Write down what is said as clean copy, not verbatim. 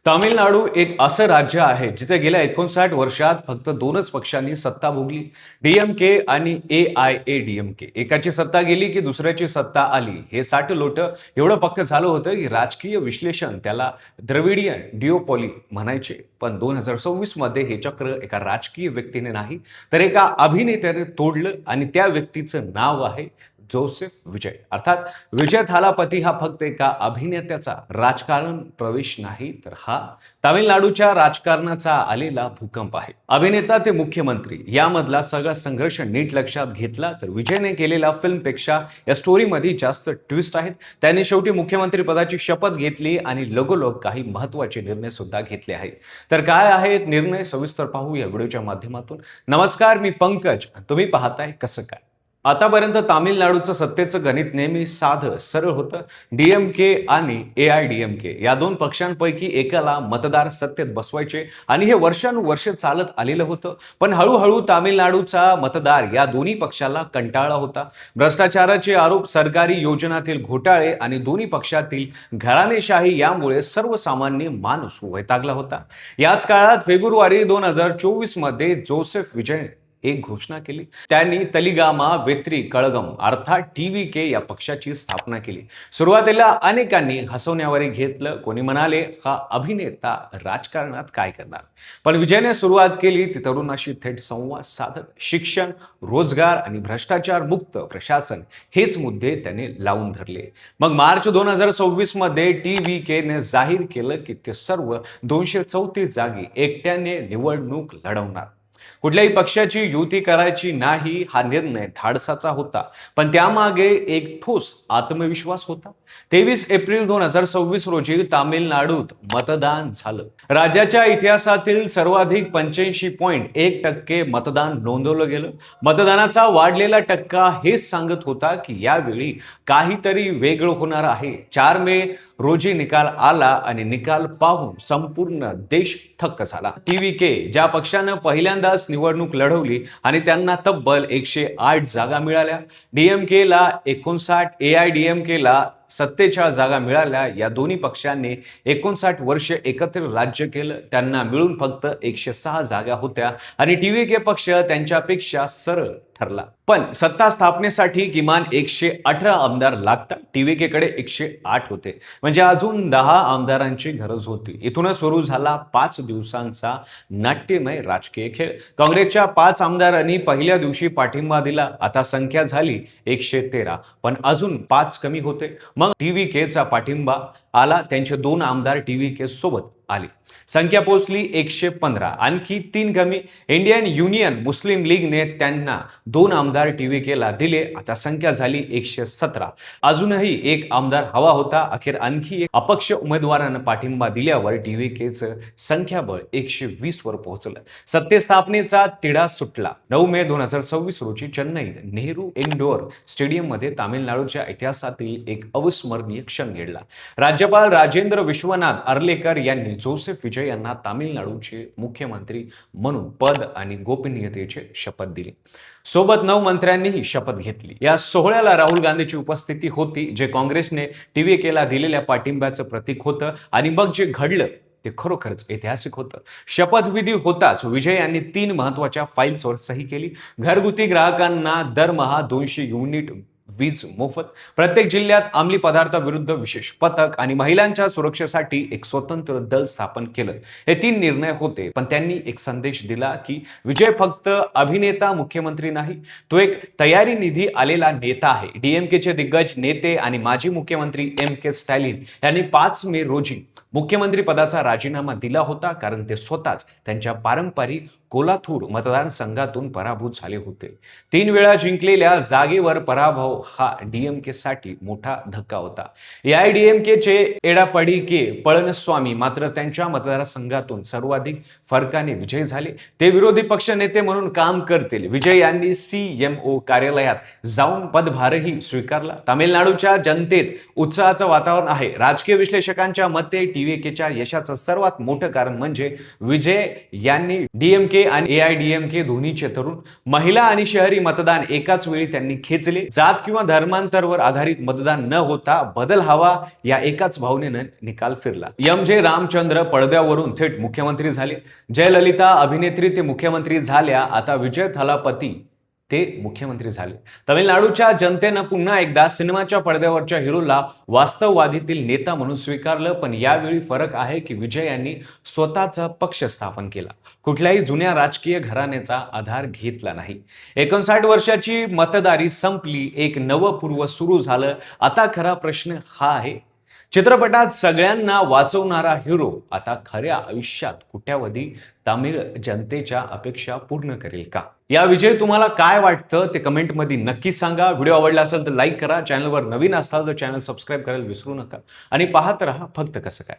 तामिळनाडू एक असं राज्य आहे जिथे गेल्या 59 वर्षात फक्त दोनच पक्षांनी सत्ता भोगली. डीएमके आणि एआयएडीएमके. एकाची सत्ता गेली की दुसऱ्याची सत्ता आली. हे साठ-लोट एवढं पक्क झालं होतं की राजकीय विश्लेषण त्याला द्रविडियन डिओपॉली म्हणायचे. पण 2026 मध्ये हे चक्र एका राजकीय व्यक्तीने नाही तर एका अभिनेत्याने तोडलं आणि त्या व्यक्तीचं नाव आहे जोसेफ विजय. अर्थात विजय थालापती हा फक्त एका अभिनेत्याचा राजकारण प्रवेश नाही तर हा तामिळनाडूच्या राजकारणाचा आलेला भूकंप आहे. अभिनेता ते मुख्यमंत्री यामधला सगळा संघर्ष नीट लक्षात घेतला तर विजयने केलेल्या फिल्मपेक्षा या स्टोरीमध्ये जास्त ट्विस्ट आहेत. त्याने शेवटी मुख्यमंत्री पदाची शपथ घेतली आणि लगोलग काही महत्त्वाचे निर्णय सुद्धा घेतले आहेत. तर काय आहेत निर्णय सविस्तर पाहू या व्हिडिओच्या माध्यमातून. नमस्कार, मी पंकज. तुम्ही पाहताय कसं काय. आतापर्यंत तामिळनाडूचं सत्तेचं गणित नेहमी साधं सरळ होतं. डीएमके आणि एआयडीएमके या दोन पक्षांपैकी एकाला मतदार सत्तेत बसवायचे आणि हे वर्षानुवर्ष चालत आलेलं होतं. पण हळूहळू तामिळनाडूचा मतदार या दोन्ही पक्षाला कंटाळला होता. भ्रष्टाचाराचे आरोप, सरकारी योजनातील घोटाळे आणि दोन्ही पक्षातील घराणेशाही यामुळे सर्वसामान्य माणूस वैतागला होता. याच काळात फेब्रुवारी 2024 मध्ये जोसेफ विजय एक घोषणा केली. त्यांनी तलिगामा वेत्री कळगम अर्थात टीव्हीके या पक्षाची स्थापना केली. सुरुवातीला अनेकांनी हसवण्यावरी घेतलं. कोणी म्हणाले हा अभिनेता राजकारणात काय करणार. पण विजयने सुरुवात केली ती तरुणाशी थेट संवाद साधत. शिक्षण, रोजगार आणि भ्रष्टाचार मुक्त प्रशासन हेच मुद्दे त्याने लावून धरले. मग मार्च 2026 मध्ये टीव्हीकेने जाहीर केलं की ते सर्व 234 जागी एकट्याने निवडणूक लढवणार. कुठल्याही पक्षाची युती करायची नाही हा निर्णय धाडसाचा होता. पण त्यामागे एक ठोस आत्मविश्वास होता. 23 एप्रिल 2026 रोजी तामिळनाडूत मतदान झालं. राज्याच्या इतिहासातील सर्वाधिक 85.1% मतदान नोंदवलं गेलं. मतदानाचा वाढलेला टक्का हेच सांगत होता की यावेळी काहीतरी वेगळं होणार आहे. 4 मे रोजी निकाल आला आणि निकाल पाहून संपूर्ण देश थक्क झाला. टीव्हीके ज्या पक्षानं पहिल्यांदाच निवडणूक लढवली आणि त्यांना तब्बल 108 जागा मिळाल्या. डीएमकेला 59, एआयडीएमकेला 47 जागा मिळाल्या. या दोन्ही पक्षांनी 59 वर्ष एकत्र राज्य केलं. त्यांना मिळून फक्त 106 जागा होत्या आणि टीव्हीके पक्ष त्यांच्यापेक्षा सरळ ठरला. पण सत्ता स्थापनेसाठी किमान 118 आमदार लागतात. टीव्हीकेकडे 108 होते, म्हणजे अजून 10 आमदारांची गरज होती. इथूनच सुरू झाला 5 दिवसांचा नाट्यमय राजकीय खेळ. काँग्रेसच्या 5 आमदारांनी पहिल्या दिवशी पाठिंबा दिला. आता संख्या झाली 113, पण अजून 5 कमी होते. मग टीव्हीकेचा पाठिंबा आला. त्यांचे 2 आमदार टीव्हीके सोबत आले. संख्या पोहोचली 115, आणखी 3 कमी. इंडियन युनियन मुस्लिम लीगने त्यांना 2 आमदार टीव्हीकेला दिले. आता संख्या झाली 117. अजूनही एक आमदार हवा होता. अखेर आणखी एक अपक्ष उमेदवारांना पाठिंबा दिल्यावर टीव्हीकेचं संख्याबळ 120 वर पोहोचलं. सत्ते स्थापनेचा तिढा सुटला. 9 मे 2026 रोजी चेन्नईत नेहरू इंडोर स्टेडियम मध्ये तामिळनाडूच्या इतिहासातील एक अविस्मरणीय क्षण घडला. राज्यपाल राजेंद्र विश्वनाथ अर्लेकर यांनी जोसेफ विजय यांना तामिळनाडूचे मुख्यमंत्री म्हणून पद आणि गोपनीयतेची शपथ दिली. सोबत 9 मंत्र्यांनीही शपथ घेतली. या सोहळ्याला राहुल गांधीची उपस्थिती होती, जे काँग्रेसने टीव्हीकेला दिलेल्या पाठिंब्याचं प्रतीक होतं. आणि मग जे घडलं ते खरोखरच ऐतिहासिक होतं. शपथविधी होताच विजय यांनी 3 महत्त्वाच्या फाईल्सवर सही केली. घरगुती ग्राहकांना दरमहा 200 युनिट वीज मोफत, प्रत्येक जिल्ह्यात अंमली पदार्थाविरुद्ध विशेष पथक आणि महिलांच्या सुरक्षेसाठी एक स्वतंत्र दल स्थापन केलं. हे 3 निर्णय होते, पण त्यांनी एक संदेश दिला की विजय फक्त अभिनेता मुख्यमंत्री नाही, तो एक तयारी निधी आलेला नेता आहे. डीएमकेचे दिग्गज नेते आणि माजी मुख्यमंत्री के स्टॅलिन यांनी 5 मे रोजी मुख्यमंत्री पदाचा राजीनामा दिला होता, कारण ते स्वतःच त्यांच्या पारंपरिक कोलाथूर मतदारसंघातून पराभूत झाले होते. 3 वेळा जिंकलेल्या जागेवर पराभव हा डीएमके साठी मोठा धक्का होता. एआयडीएमकेचे एडापडीके पळणस्वामी मात्र त्यांच्या मतदारसंघातून सर्वाधिक फरकाने विजयी झाले. ते विरोधी पक्ष नेते म्हणून काम करतील. विजय यांनी सीएमओ कार्यालयात जाऊन पदभारही स्वीकारला. तामिळनाडूच्या जनतेत उत्साहाचं वातावरण आहे. राजकीय विश्लेषकांच्या मते टीव्हीकेच्या यशाचं सर्वात मोठं कारण म्हणजे विजय यांनी डीएमके डीएमके आणि एआयडीएमके दोन्हीचे तरुण महिला आणि शहरी मतदान एकाच वेळी त्यांनी खेचले. जात किंवा धर्मांतरवर आधारित मतदान न होता बदल हवा या एकाच भावनेनं निकाल फिरला. एम.जे. रामचंद्र पडद्यावरून थेट मुख्यमंत्री झाले. जयललिता अभिनेत्री ते मुख्यमंत्री झाल्या. आता विजय थालापती ते मुख्यमंत्री झाले. तमिळनाडूच्या जनतेनं पुन्हा एकदा सिनेमाच्या पडद्यावरच्या हिरोला वास्तववादीतील नेता म्हणून स्वीकारलं. पण यावेळी फरक आहे की विजय यांनी स्वतःचा पक्ष स्थापन केला. कुठल्याही जुन्या राजकीय घराण्याचा आधार घेतला नाही. 59 वर्षाची मतदारी संपली. एक नवं पूर्व सुरू झालं. आता खरा प्रश्न हा आहे, चित्रपटात सगळ्यांना वाचवणारा हिरो आता खऱ्या आयुष्यात कोट्यावधी तामिळ जनतेच्या अपेक्षा पूर्ण करेल का? याविषयी तुम्हाला काय वाटतं ते कमेंटमध्ये नक्की सांगा. व्हिडिओ आवडला असेल तर लाईक करा. चॅनलवर नवीन असाल तर चॅनल सबस्क्राईब करायला विसरू नका आणि पाहत रहा फक्त कसं काय.